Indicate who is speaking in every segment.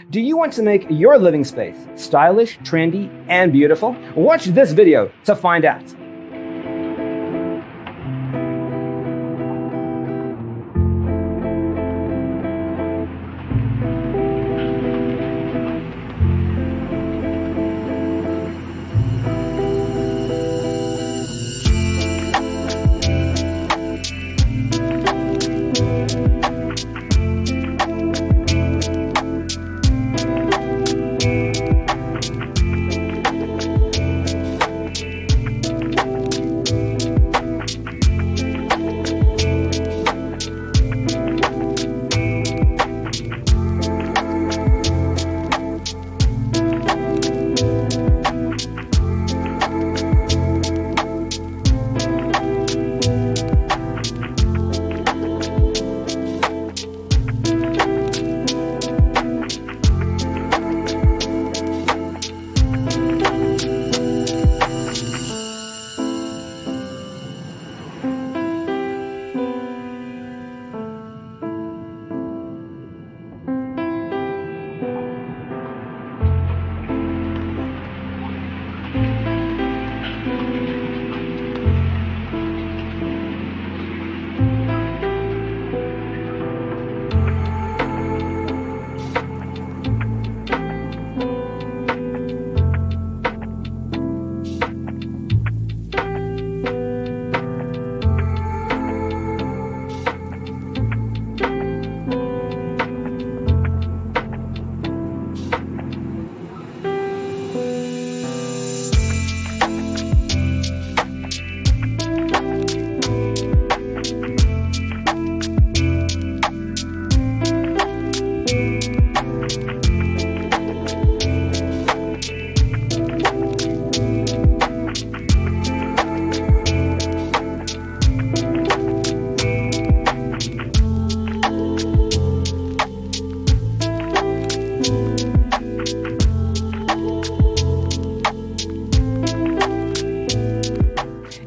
Speaker 1: Do you want to make your living space stylish, trendy, and beautiful? Watch this video to find out.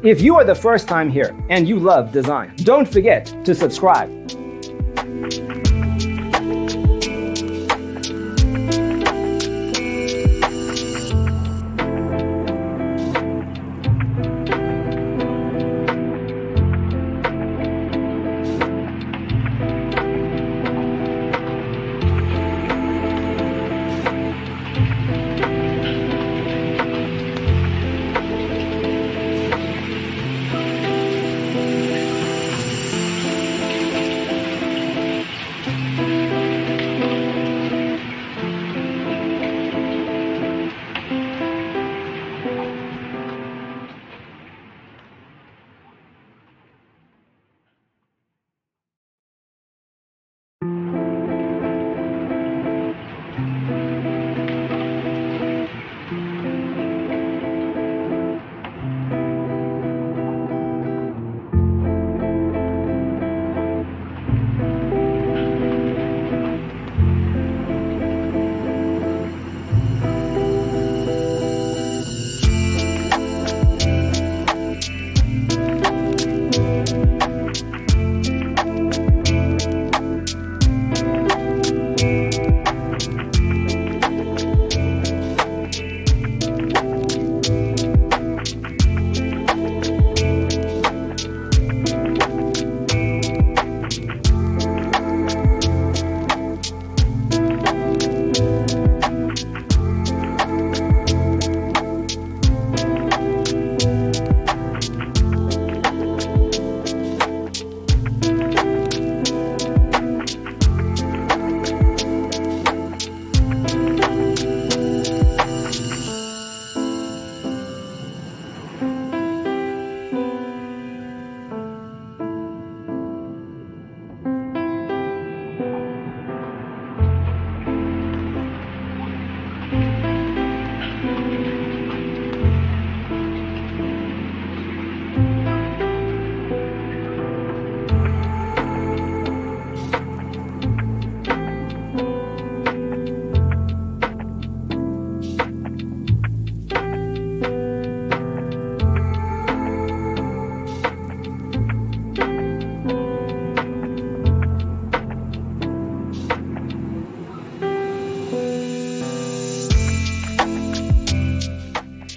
Speaker 1: If you are the first time here and you love design, don't forget to subscribe.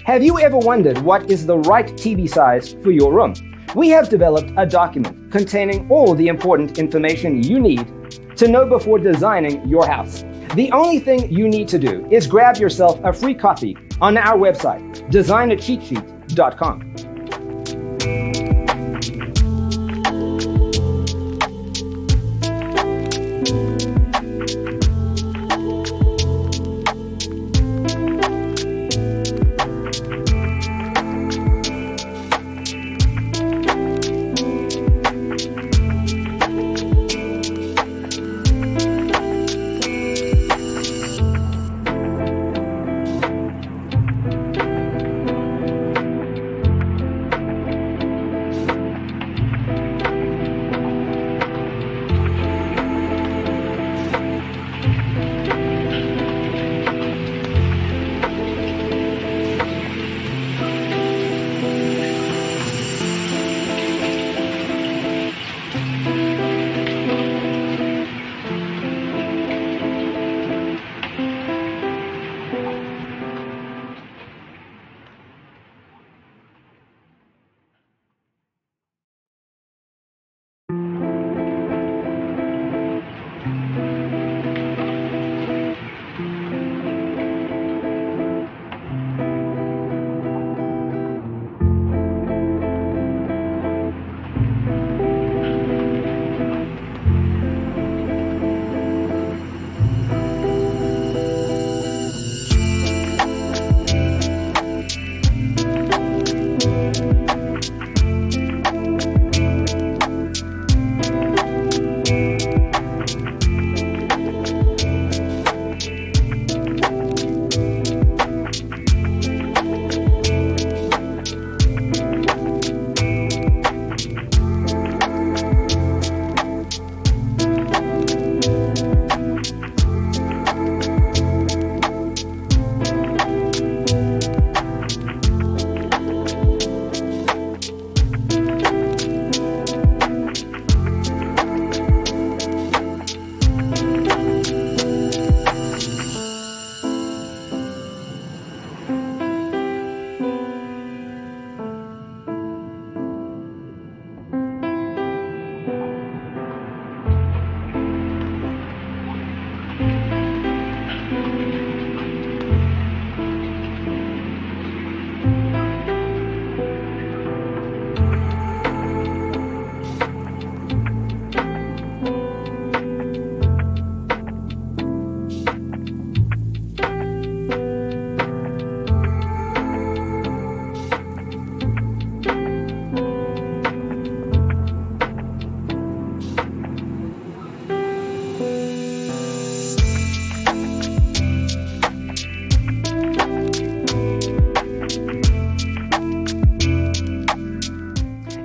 Speaker 1: Have you ever wondered what is the right TV size for your room? We have developed a document containing all the important information you need to know before designing your house. The only thing you need to do is grab yourself a free copy on our website, designercheatsheet.com.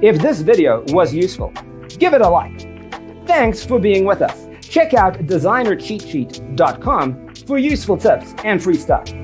Speaker 1: If this video was useful, give it a like. Thanks for being with us. Check out designercheatsheet.com for useful tips and free stuff.